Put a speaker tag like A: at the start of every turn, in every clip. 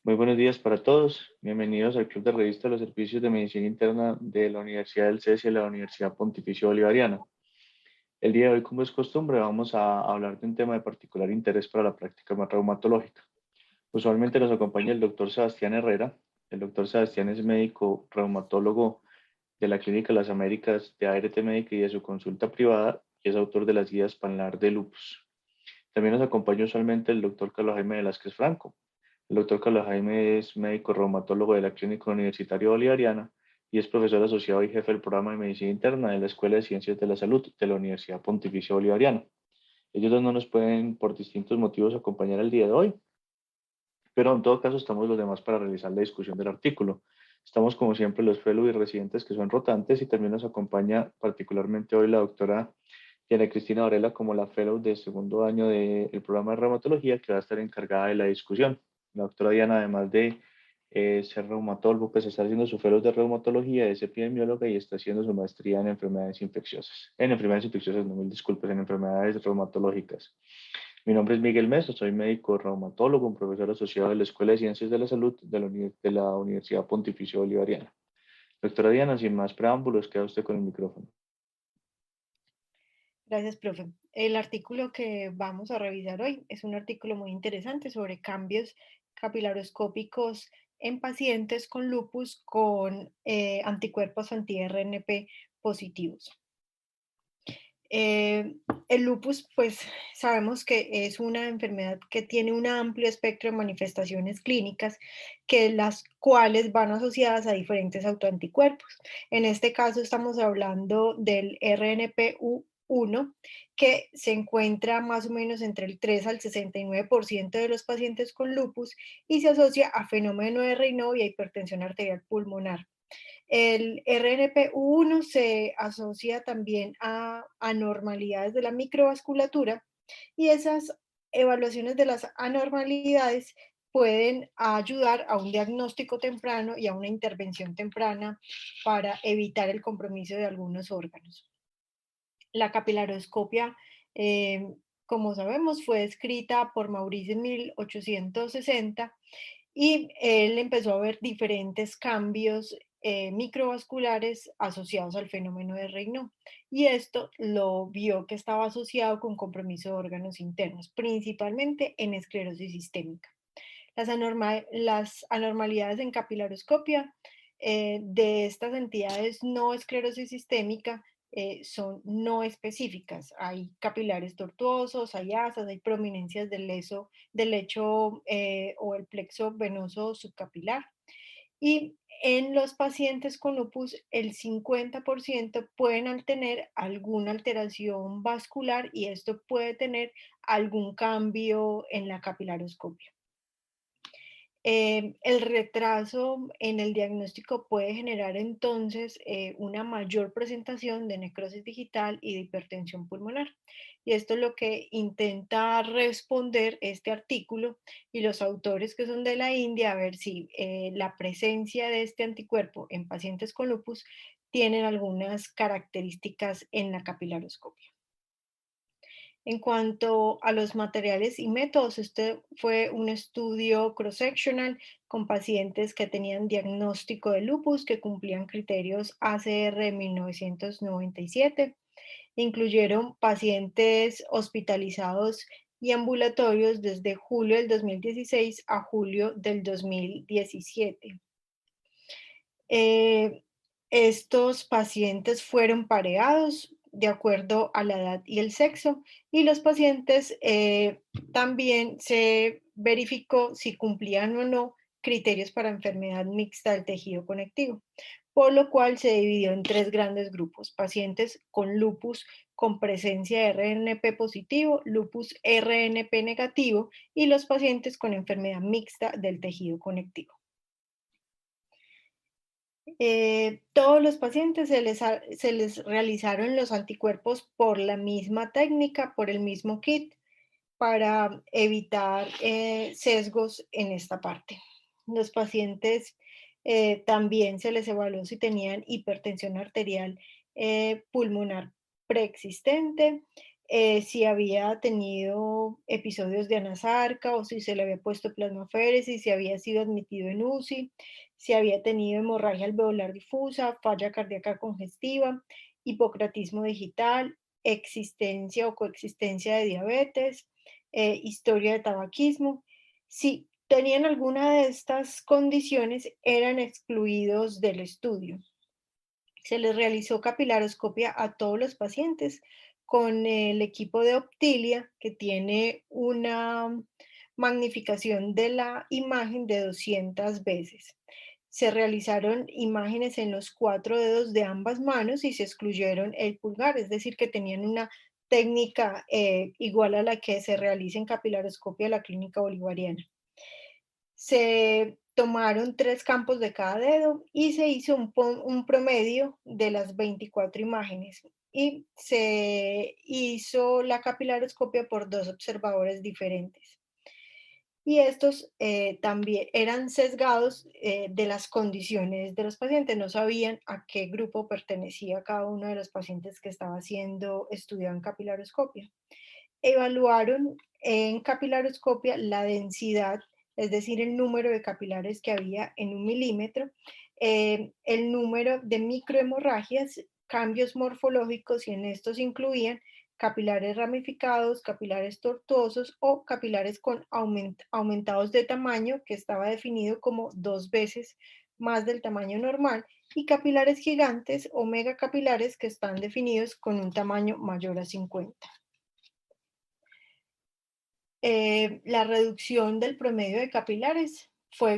A: Muy buenos días para todos. Bienvenidos al Club de Revista de los Servicios de Medicina Interna de la Universidad del CES y de la Universidad Pontificia Bolivariana. El día de hoy, como es costumbre, vamos a hablar de un tema de particular interés para la práctica reumatológica. Usualmente nos acompaña el doctor Sebastián Herrera. El doctor Sebastián es médico reumatólogo de la Clínica Las Américas de ART Médica y de su consulta privada y es autor de las guías Panlar de Lupus. También nos acompaña usualmente el doctor Carlos Jaime Velázquez Franco. El doctor Carlos Jaime es médico reumatólogo de la Clínica Universitaria Bolivariana y es profesor asociado y jefe del programa de medicina interna de la Escuela de Ciencias de la Salud de la Universidad Pontificia Bolivariana. Ellos dos no nos pueden, por distintos motivos, acompañar el día de hoy, pero en todo caso estamos los demás para realizar la discusión del artículo. Estamos, como siempre, los fellow y residentes que son rotantes y también nos acompaña particularmente hoy la doctora Diana Cristina Varela como la fellow de segundo año del programa de reumatología que va a estar encargada de la discusión. La doctora Diana, además de ser reumatólogo, pues está haciendo su fellow de reumatología, es epidemióloga y está haciendo su maestría en enfermedades infecciosas. En enfermedades infecciosas, no mil disculpas, en enfermedades reumatológicas. Mi nombre es Miguel Mesa, soy médico reumatólogo, un profesor asociado de la Escuela de Ciencias de la Salud de la Universidad Pontificia Bolivariana. Doctora Diana, sin más preámbulos, queda usted con el micrófono.
B: Gracias, profe. El artículo que vamos a revisar hoy es un artículo muy interesante sobre cambios capilaroscópicos en pacientes con lupus con anticuerpos anti-RNP positivos. Eh, el lupus, pues sabemos que es una enfermedad que tiene un amplio espectro de manifestaciones clínicas, que las cuales van asociadas a diferentes autoanticuerpos. En este caso estamos hablando del RNP-U1, que se encuentra más o menos entre el 3 al 69% de los pacientes con lupus y se asocia a fenómeno de Raynaud y a hipertensión arterial pulmonar. El RNP1 se asocia también a anormalidades de la microvasculatura y esas evaluaciones de las anormalidades pueden ayudar a un diagnóstico temprano y a una intervención temprana para evitar el compromiso de algunos órganos. La capilaroscopia, eh, como sabemos, fue descrita por Maurice en 1860 y él empezó a ver diferentes cambios microvasculares asociados al fenómeno de Raynaud. Y esto lo vio que estaba asociado con compromiso de órganos internos, principalmente en esclerosis sistémica. Las anormalidades en capilaroscopia de estas entidades no esclerosis sistémica son no específicas. Hay capilares tortuosos, hay asas, hay prominencias del lecho o el plexo venoso subcapilar. Y en los pacientes con lupus, el 50% pueden tener alguna alteración vascular y esto puede tener algún cambio en la capilaroscopia. El retraso en el diagnóstico puede generar entonces una mayor presentación de necrosis digital y de hipertensión pulmonar. Y esto es lo que intenta responder este artículo y los autores que son de la India, a ver si la presencia de este anticuerpo en pacientes con lupus tienen algunas características en la capilaroscopia. En cuanto a los materiales y métodos, este fue un estudio cross-sectional con pacientes que tenían diagnóstico de lupus que cumplían criterios ACR de 1997. Incluyeron pacientes hospitalizados y ambulatorios desde julio del 2016 a julio del 2017. Eh, Estos pacientes fueron pareados de acuerdo a la edad y el sexo y los pacientes también se verificó si cumplían o no criterios para enfermedad mixta del tejido conectivo, por lo cual se dividió en tres grandes grupos: pacientes con lupus con presencia de RNP positivo, lupus RNP negativo y los pacientes con enfermedad mixta del tejido conectivo. Todos los pacientes se les realizaron los anticuerpos por la misma técnica, por el mismo kit, para evitar sesgos en esta parte. Los pacientes también se les evaluó si tenían hipertensión arterial pulmonar preexistente. si había tenido episodios de anasarca o si se le había puesto plasmaféresis, si había sido admitido en UCI, si había tenido hemorragia alveolar difusa, falla cardíaca congestiva, hipocratismo digital, existencia o coexistencia de diabetes, historia de tabaquismo. Si tenían alguna de estas condiciones, eran excluidos del estudio. Se les realizó capilaroscopia a todos los pacientes con el equipo de Optilia, que tiene una magnificación de la imagen de 200 veces. Se realizaron imágenes en los 4 dedos de ambas manos y se excluyeron el pulgar, es decir, que tenían una técnica igual a la que se realiza en capilaroscopia de la Clínica Bolivariana. Se tomaron 3 campos de cada dedo y se hizo un promedio de las 24 imágenes, y se hizo la capilaroscopia por 2 observadores diferentes. Y estos también eran sesgados de las condiciones de los pacientes, no sabían a qué grupo pertenecía cada uno de los pacientes que estaba siendo estudiado en capilaroscopia. Evaluaron en capilaroscopia la densidad, es decir, el número de capilares que había en 1 milímetro, el número de microhemorragias, cambios morfológicos, y en estos incluían capilares ramificados, capilares tortuosos o capilares con aumentados de tamaño, que estaba definido como 2 veces más del tamaño normal, y capilares gigantes o megacapilares, que están definidos con un tamaño mayor a 50. La reducción del promedio de capilares fue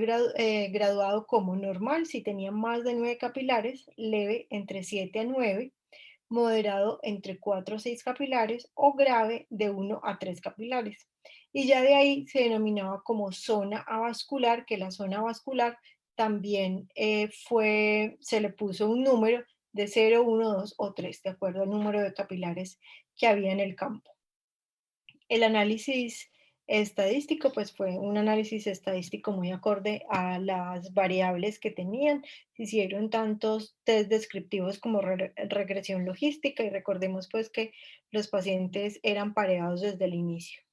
B: graduado como normal si tenía más de 9 capilares, leve entre 7 a 9, moderado entre 4 a 6 capilares o grave de 1 a 3 capilares. Y ya de ahí se denominaba como zona avascular, que la zona avascular también se le puso un número de 0, 1, 2 o 3, de acuerdo al número de capilares que había en el campo. El análisis estadístico, pues fue un análisis estadístico muy acorde a las variables que tenían. Se hicieron tantos test descriptivos como regresión logística, y recordemos pues que los pacientes eran pareados desde el inicio.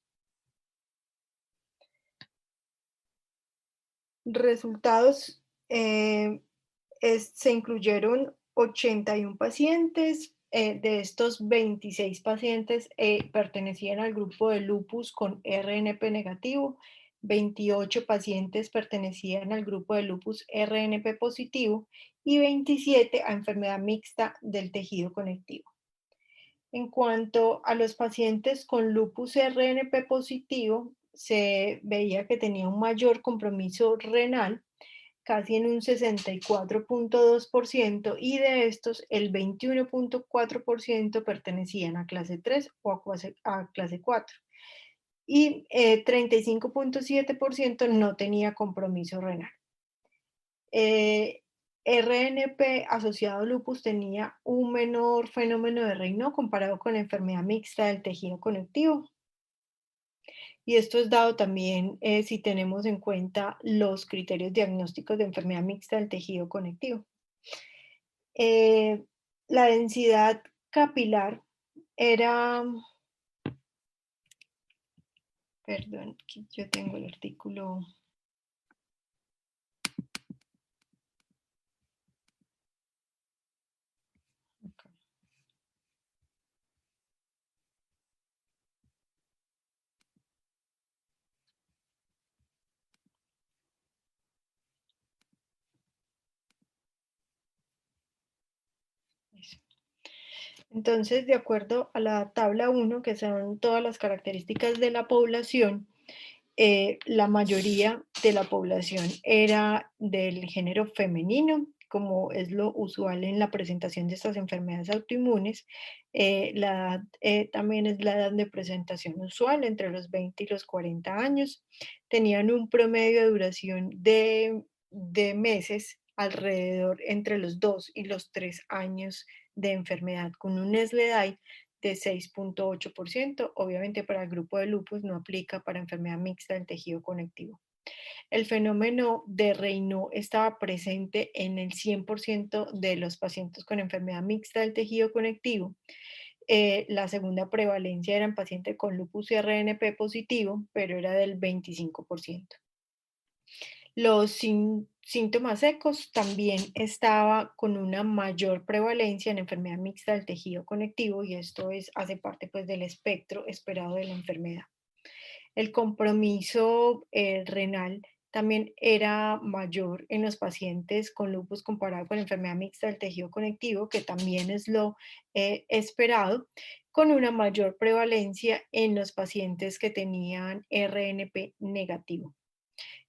B: Resultados, se incluyeron 81 pacientes, de estos 26 pacientes pertenecían al grupo de lupus con RNP negativo, 28 pacientes pertenecían al grupo de lupus RNP positivo y 27 a enfermedad mixta del tejido conectivo. En cuanto a los pacientes con lupus RNP positivo, se veía que tenía un mayor compromiso renal, casi en un 64.2%, y de estos el 21.4% pertenecían a clase 3 o a clase 4, y 35.7% no tenía compromiso renal. RNP asociado a lupus tenía un menor fenómeno de Raynaud comparado con la enfermedad mixta del tejido conectivo. Y esto es dado también si tenemos en cuenta los criterios diagnósticos de enfermedad mixta del tejido conectivo. La densidad capilar era, perdón, aquí yo tengo el artículo. Acá. Eso. Entonces, de acuerdo a la tabla 1, que son todas las características de la población, la mayoría de la población era del género femenino, como es lo usual en la presentación de estas enfermedades autoinmunes. La edad también es la edad de presentación usual, entre los 20 y los 40 años. Tenían un promedio de duración de meses alrededor entre los 2 y los 3 años de enfermedad, con un SLEDAI de 6.8%. Obviamente para el grupo de lupus no aplica para enfermedad mixta del tejido conectivo. El fenómeno de Raynaud estaba presente en el 100% de los pacientes con enfermedad mixta del tejido conectivo. La segunda prevalencia era en pacientes con lupus RNP positivo, pero era del 25%. Los síntomas secos también estaba con una mayor prevalencia en enfermedad mixta del tejido conectivo y esto hace parte pues del espectro esperado de la enfermedad. El compromiso renal también era mayor en los pacientes con lupus comparado con la enfermedad mixta del tejido conectivo, que también es lo esperado, con una mayor prevalencia en los pacientes que tenían RNP negativo.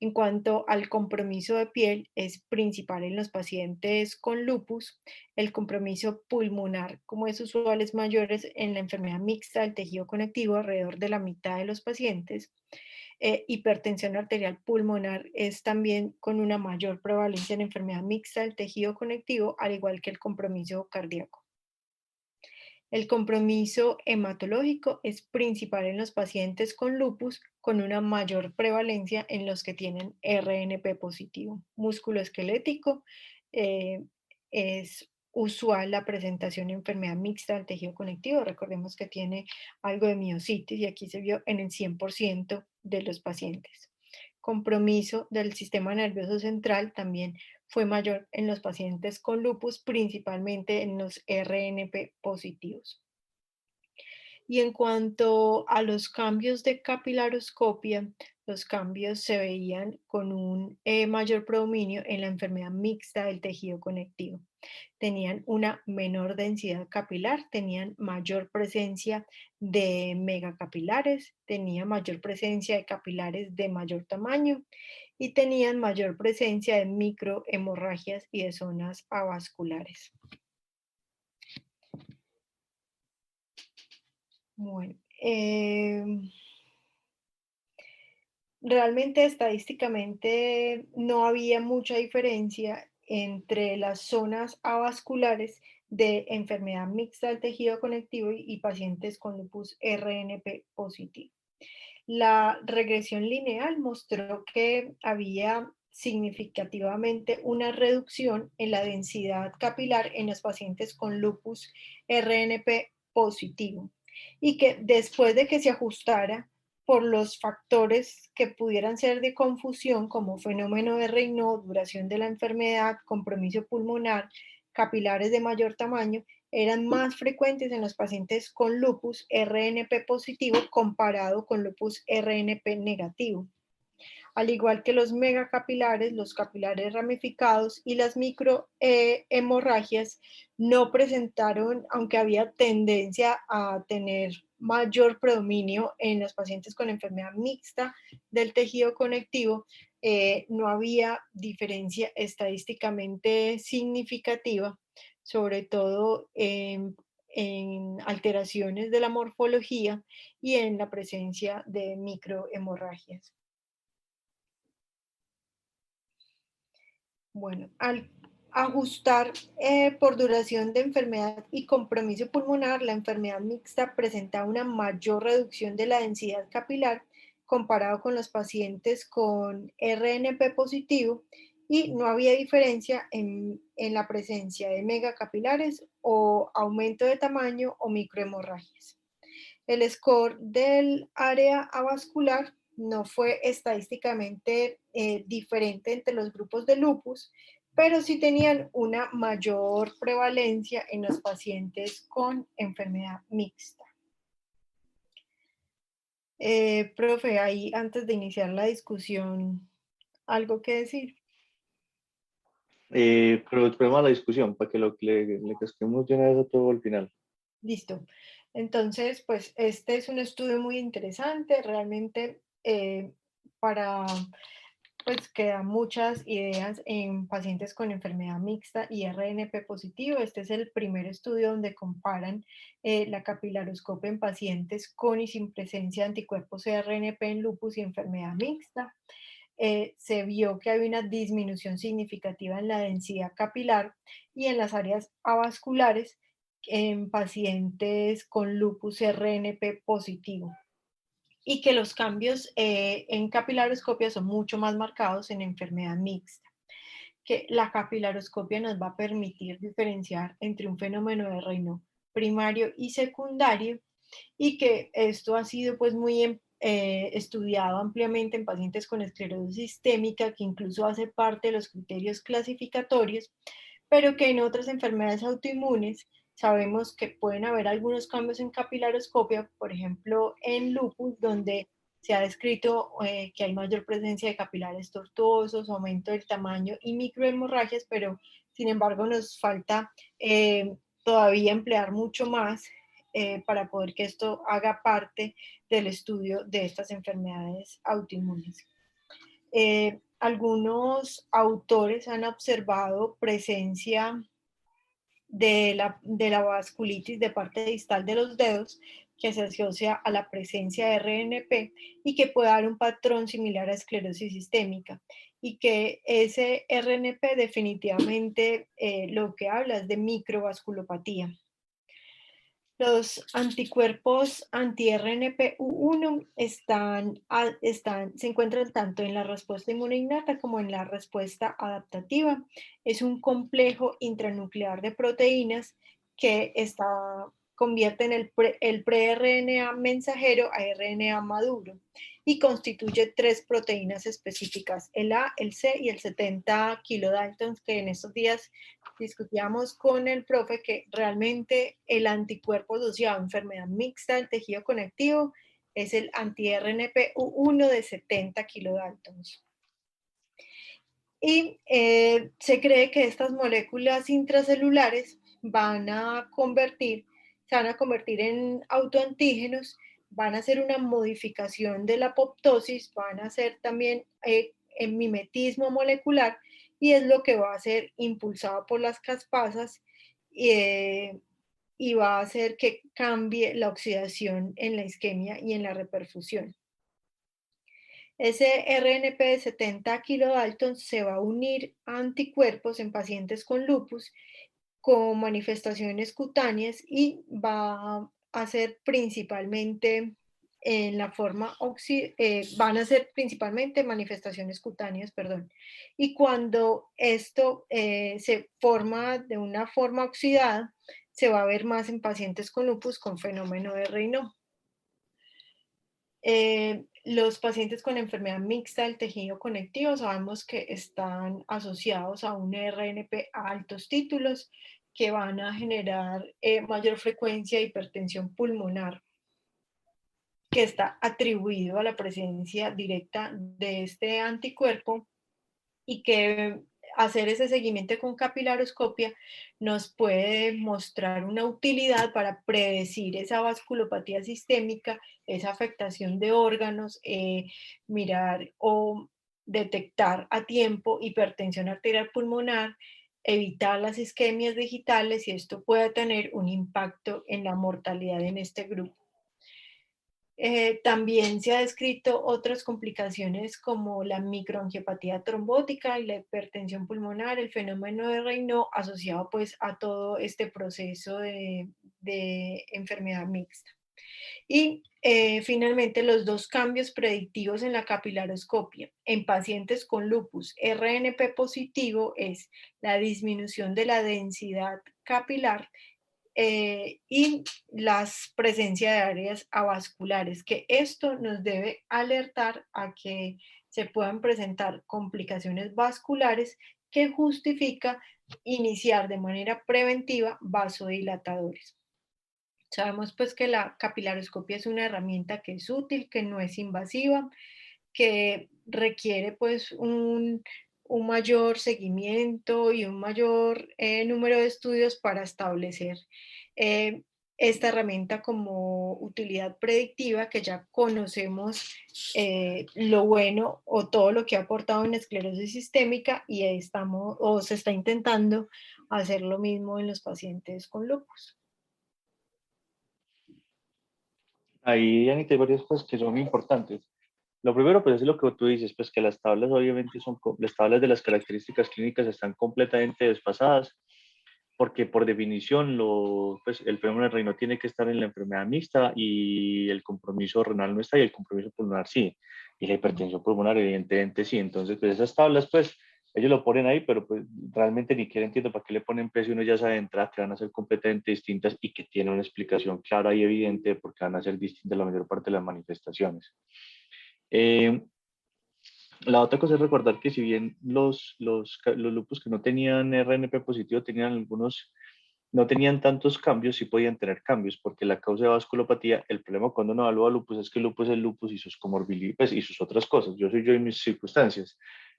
B: En cuanto al compromiso de piel, es principal en los pacientes con lupus. El compromiso pulmonar, como es usual, es mayor en la enfermedad mixta del tejido conectivo, alrededor de la mitad de los pacientes. Hipertensión arterial pulmonar es también con una mayor prevalencia en enfermedad mixta del tejido conectivo, al igual que el compromiso cardíaco. El compromiso hematológico es principal en los pacientes con lupus, con una mayor prevalencia en los que tienen RNP positivo. Músculo esquelético, eh, es usual la presentación de enfermedad mixta del tejido conectivo. Recordemos que tiene algo de miositis y aquí se vio en el 100% de los pacientes. Compromiso del sistema nervioso central también fue mayor en los pacientes con lupus, principalmente en los RNP positivos. Y en cuanto a los cambios de capilaroscopia, los cambios se veían con un mayor predominio en la enfermedad mixta del tejido conectivo. Tenían una menor densidad capilar, tenían mayor presencia de megacapilares, tenían mayor presencia de capilares de mayor tamaño y tenían mayor presencia de microhemorragias y de zonas avasculares. Bueno, realmente estadísticamente no había mucha diferencia entre las zonas avasculares de enfermedad mixta del tejido conectivo y pacientes con lupus RNP positivo. La regresión lineal mostró que había significativamente una reducción en la densidad capilar en los pacientes con lupus RNP positivo y que después de que se ajustara por los factores que pudieran ser de confusión como fenómeno de Raynaud, duración de la enfermedad, compromiso pulmonar, capilares de mayor tamaño, eran más frecuentes en los pacientes con lupus RNP positivo comparado con lupus RNP negativo. Al igual que los megacapilares, los capilares ramificados y las microhemorragias no presentaron, aunque había tendencia a tener mayor predominio en los pacientes con enfermedad mixta del tejido conectivo, no había diferencia estadísticamente significativa, sobre todo en alteraciones de la morfología y en la presencia de microhemorragias. Bueno, al ajustar por duración de enfermedad y compromiso pulmonar, la enfermedad mixta presenta una mayor reducción de la densidad capilar comparado con los pacientes con RNP positivo y no había diferencia en la presencia de megacapilares o aumento de tamaño o microhemorragias. El score del área avascular no fue estadísticamente diferente entre los grupos de lupus, pero sí tenían una mayor prevalencia en los pacientes con enfermedad mixta. Profe, ahí antes de iniciar la discusión, ¿algo que decir?
A: Pero esperemos a la discusión para que le casquemos de una vez a todo al final.
B: Listo. Entonces, pues este es un estudio muy interesante, realmente para pues que da muchas ideas en pacientes con enfermedad mixta y RNP positivo. Este es el primer estudio donde comparan la capilaroscopia en pacientes con y sin presencia de anticuerpos RNP en lupus y enfermedad mixta. Se vio que había una disminución significativa en la densidad capilar y en las áreas avasculares en pacientes con lupus RNP positivo y que los cambios en capilaroscopia son mucho más marcados en enfermedad mixta, que la capilaroscopia nos va a permitir diferenciar entre un fenómeno de Raynaud primario y secundario, y que esto ha sido pues muy estudiado ampliamente en pacientes con esclerosis sistémica, que incluso hace parte de los criterios clasificatorios, pero que en otras enfermedades autoinmunes sabemos que pueden haber algunos cambios en capilaroscopia, por ejemplo en lupus, donde se ha descrito que hay mayor presencia de capilares tortuosos, aumento del tamaño y microhemorragias, pero sin embargo nos falta todavía emplear mucho más para poder que esto haga parte del estudio de estas enfermedades autoinmunes. Algunos autores han observado presencia de la vasculitis de parte distal de los dedos que se asocia a la presencia de RNP y que puede dar un patrón similar a esclerosis sistémica, y que ese RNP definitivamente lo que habla es de microvasculopatía. Los anticuerpos anti-RNP-U1 se encuentran tanto en la respuesta inmunológica como en la respuesta adaptativa. Es un complejo intranuclear de proteínas que convierte en el pre-RNA mensajero a RNA maduro y constituye tres proteínas específicas, el A, el C y el 70 kilodaltons, que en estos días discutíamos con el profe que realmente el anticuerpo asociado a enfermedad mixta del tejido conectivo es el anti-RNP-U1 de 70 kilodaltons. Y se cree que estas moléculas intracelulares se van a convertir en autoantígenos, van a hacer una modificación de la apoptosis, van a hacer también el mimetismo molecular, y es lo que va a ser impulsado por las caspasas y va a hacer que cambie la oxidación en la isquemia y en la reperfusión. Ese RNP de 70 kilodaltons se va a unir a anticuerpos en pacientes con lupus con manifestaciones cutáneas y va a ser principalmente en la forma van a ser principalmente manifestaciones cutáneas, perdón. Y cuando esto se forma de una forma oxidada, se va a ver más en pacientes con lupus con fenómeno de Raynaud. Los pacientes con enfermedad mixta del tejido conectivo sabemos que están asociados a un RNP a altos títulos que van a generar mayor frecuencia de hipertensión pulmonar, que está atribuido a la presencia directa de este anticuerpo, y que hacer ese seguimiento con capilaroscopia nos puede mostrar una utilidad para predecir esa vasculopatía sistémica, esa afectación de órganos, mirar o detectar a tiempo hipertensión arterial pulmonar, evitar las isquemias digitales, y esto puede tener un impacto en la mortalidad en este grupo. También se ha descrito otras complicaciones como la microangiopatía trombótica y la hipertensión pulmonar, el fenómeno de Raynaud asociado pues a todo este proceso de enfermedad mixta. Y finalmente los dos cambios predictivos en la capilaroscopia en pacientes con lupus RNP positivo es la disminución de la densidad capilar y la presencia de áreas avasculares, que esto nos debe alertar a que se puedan presentar complicaciones vasculares que justifica iniciar de manera preventiva vasodilatadores. Sabemos pues que la capilaroscopia es una herramienta que es útil, que no es invasiva, que requiere pues un mayor seguimiento y un mayor número de estudios para establecer eh, esta herramienta como utilidad predictiva, que ya conocemos lo bueno o todo lo que ha aportado en esclerosis sistémica, y se está intentando hacer lo mismo en los pacientes con lupus.
A: Ahí, Anita, hay varias cosas que son importantes. Lo primero, pues es lo que tú dices, pues que las tablas obviamente las tablas de las características clínicas están completamente desfasadas, porque por definición pues el fenómeno de Raynaud tiene que estar en la enfermedad mixta y el compromiso renal no está y el compromiso pulmonar sí, y la hipertensión pulmonar evidentemente sí. Entonces, pues esas tablas pues Ellos lo ponen ahí, pero pues realmente ni siquiera entiendo para qué le ponen peso y uno ya sabe de entrada que van a ser completamente distintas y que tiene una explicación clara y evidente de por qué van a ser distintas la mayor parte de las manifestaciones. Eh, la otra cosa es recordar que si bien los lupus que no tenían RNP positivo tenían algunos, no tenían tantos cambios, sí podían tener cambios, porque la causa de vasculopatía, el problema cuando uno evalúa lupus es que el lupus es el lupus y sus comorbilidades pues, y sus otras cosas. Yo soy yo y mis circunstancias.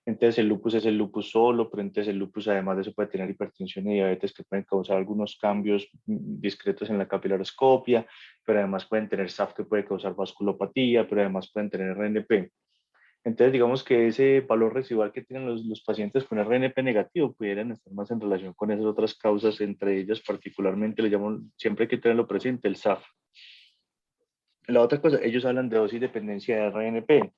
A: Entonces el lupus es el lupus solo, pero entonces el lupus además de eso puede tener hipertensión y diabetes que pueden causar algunos cambios discretos en la capilaroscopia, pero además pueden tener SAF que puede causar vasculopatía, pero además pueden tener RNP. Entonces, digamos que ese valor residual que tienen los pacientes con RNP negativo pudieran estar más en relación con esas otras causas, entre ellas particularmente, le llamo, siempre hay que tenerlo presente, el SAF. La otra cosa, ellos hablan de dosis dependencia de RNP,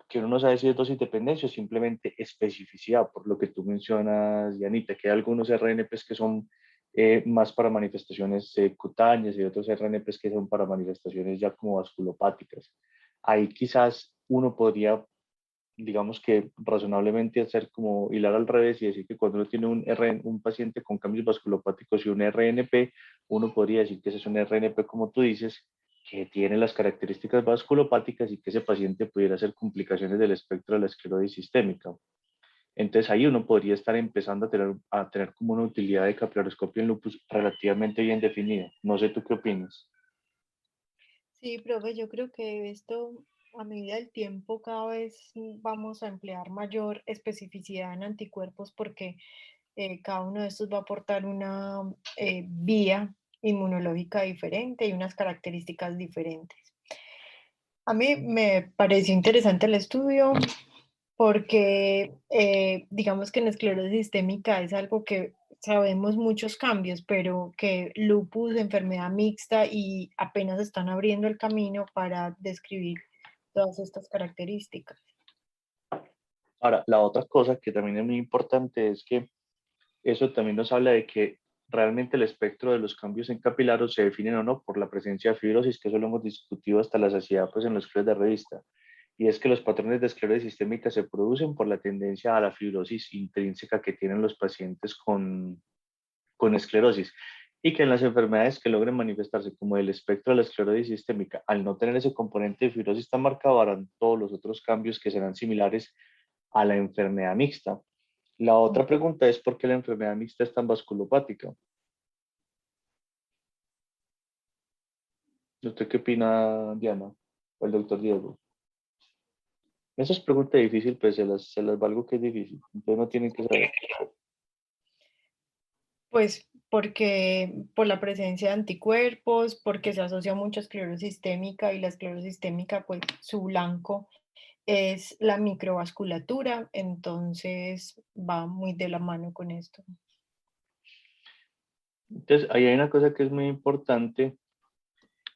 A: que uno no sabe si es dosis dependencia o simplemente especificidad, por lo que tú mencionas, Yanita, que hay algunos RNPs que son más para manifestaciones cutáneas y otros RNPs que son para manifestaciones ya como vasculopáticas. Ahí quizás uno podría digamos que razonablemente hacer como hilar al revés y decir que cuando uno tiene un paciente con cambios vasculopáticos y un RNP, uno podría decir que ese es un RNP, como tú dices, que tiene las características vasculopáticas y que ese paciente pudiera hacer complicaciones del espectro de la esclerosis sistémica. Entonces ahí uno podría estar empezando a tener como una utilidad de capilaroscopia en lupus relativamente bien definida. No sé tú qué opinas.
B: Sí, profe, yo creo que esto a medida del tiempo cada vez vamos a emplear mayor especificidad en anticuerpos porque cada uno de estos va a aportar una vía inmunológica diferente y unas características diferentes. A mí me pareció interesante el estudio porque digamos que en esclerosis sistémica es algo que sabemos muchos cambios, pero que lupus, enfermedad mixta y apenas están abriendo el camino para describir todas estas características.
A: Ahora, la otra cosa que también es muy importante es que eso también nos habla de que realmente el espectro de los cambios en capilaros se definen o no por la presencia de fibrosis, que eso lo hemos discutido hasta la saciedad pues, en los estudios de revista. Y es que los patrones de esclerosis sistémica se producen por la tendencia a la fibrosis intrínseca que tienen los pacientes con esclerosis. Y que en las enfermedades que logren manifestarse como el espectro de la esclerosis sistémica, al no tener ese componente de fibrosis tan marcado, harán todos los otros cambios que serán similares a la enfermedad mixta. La otra pregunta es por qué la enfermedad mixta es tan vasculopática. ¿Usted qué opina, Diana? O el doctor Diego. Esa es pregunta difícil, pues se las valgo que es difícil. Entonces no tienen que saber.
B: Pues porque por la presencia de anticuerpos, porque se asocia mucho a esclerosis sistémica y la esclerosis sistémica, pues su blanco es la microvasculatura, entonces va muy de la mano con esto.
A: Entonces, ahí hay una cosa que es muy importante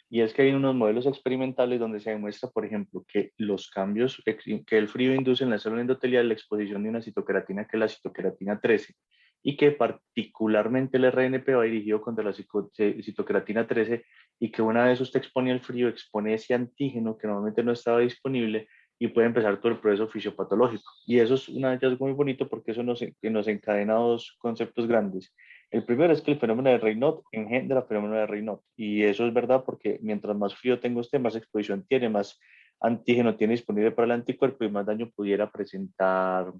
A: y es que hay unos modelos experimentales donde se demuestra, por ejemplo, que los cambios que el frío induce en la célula endotelial la exposición de una citoqueratina que es la citoqueratina 13 y que particularmente el RNP va dirigido contra la citoqueratina 13 y que una vez usted expone al frío, expone ese antígeno que normalmente no estaba disponible y puede empezar todo el proceso fisiopatológico. Y eso es un hallazgo muy bonito porque eso nos encadena dos conceptos grandes. El primero es que el fenómeno de Raynaud engendra fenómeno de Raynaud. Y eso es verdad porque mientras más frío tenga usted, más exposición tiene, más antígeno tiene disponible para el anticuerpo y más daño pudiera presentar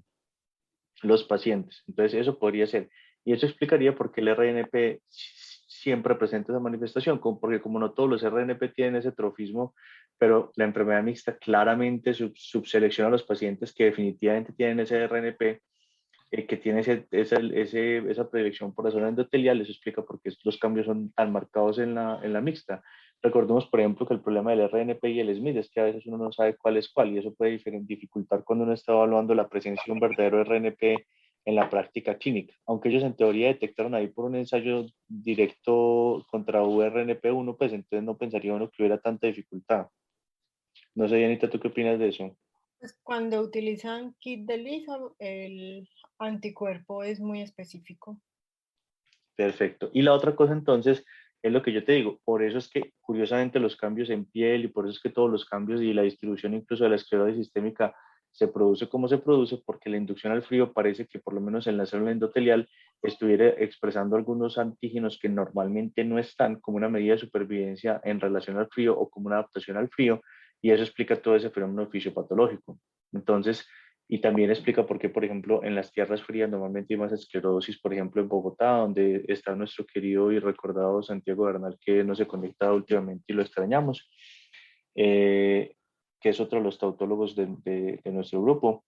A: los pacientes. Entonces, eso podría ser. Y eso explicaría por qué el RNP siempre presenta esa manifestación, porque como no todos los RNP tienen ese trofismo, pero la enfermedad mixta claramente subselecciona a los pacientes que definitivamente tienen ese RNP que tiene esa predilección por la zona endotelial, eso explica por qué los cambios son tan marcados en la mixta. Recordemos, por ejemplo, que el problema del RNP y el SMID es que a veces uno no sabe cuál es cuál y eso puede dificultar cuando uno está evaluando la presencia de un verdadero RNP en la práctica clínica. Aunque ellos en teoría detectaron ahí por un ensayo directo contra URNP1, pues entonces no pensaría uno que hubiera tanta dificultad. No sé, Anita, ¿tú qué opinas de eso?
B: Pues cuando utilizan kit de Lisa, el anticuerpo es muy específico.
A: Perfecto. Y la otra cosa entonces es lo que yo te digo, por eso es que curiosamente los cambios en piel y por eso es que todos los cambios y la distribución incluso de la esclerosis sistémica se produce como se produce porque la inducción al frío parece que por lo menos en la célula endotelial estuviera expresando algunos antígenos que normalmente no están como una medida de supervivencia en relación al frío o como una adaptación al frío, y eso explica todo ese fenómeno fisiopatológico. Entonces, y también explica por qué, por ejemplo, en las tierras frías normalmente hay más esclerosis, por ejemplo, en Bogotá, donde está nuestro querido y recordado Santiago Bernal, que no se conecta últimamente y lo extrañamos, eh, que es otro de los tautólogos de nuestro grupo.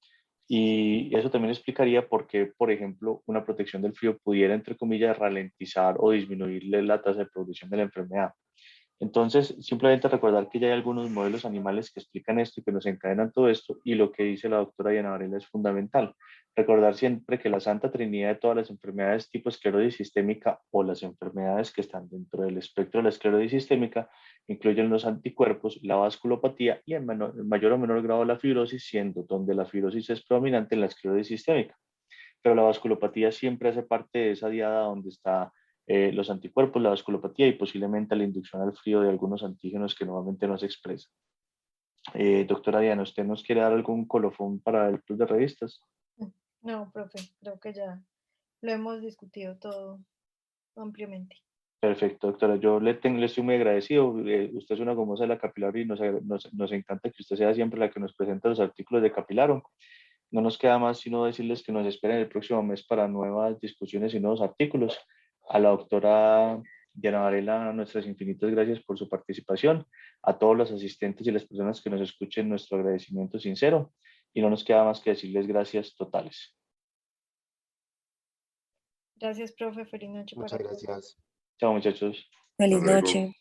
A: Y eso también explicaría por qué, por ejemplo, una protección del frío pudiera, entre comillas, ralentizar o disminuirle la tasa de producción de la enfermedad. Entonces, simplemente recordar que ya hay algunos modelos animales que explican esto y que nos encadenan todo esto, y lo que dice la doctora Diana Varela es fundamental. Recordar siempre que la santa trinidad de todas las enfermedades tipo esclerosis sistémica o las enfermedades que están dentro del espectro de la esclerosis sistémica incluyen los anticuerpos, la vasculopatía y en mayor o menor grado la fibrosis, siendo donde la fibrosis es predominante en la esclerosis sistémica. Pero la vasculopatía siempre hace parte de esa diada donde está los anticuerpos, la vasculopatía y posiblemente la inducción al frío de algunos antígenos que normalmente no se expresan. Doctora Diana, ¿usted nos quiere dar algún colofón para el club de revistas?
B: No, profe, creo que ya lo hemos discutido todo ampliamente.
A: Perfecto, doctora. Yo le estoy muy agradecido. Usted es una gomosa de la Capilar y nos encanta que usted sea siempre la que nos presenta los artículos de Capilaro. No nos queda más sino decirles que nos esperen el próximo mes para nuevas discusiones y nuevos artículos. A la doctora Diana Varela, nuestras infinitas gracias por su participación. A todos los asistentes y las personas que nos escuchen, nuestro agradecimiento sincero. Y no nos queda más que decirles gracias totales.
B: Gracias, profe. Feliz noche
C: Muchas
B: para todos.
C: gracias.
A: Chao, muchachos.
D: Feliz
C: Hasta luego.
D: noche.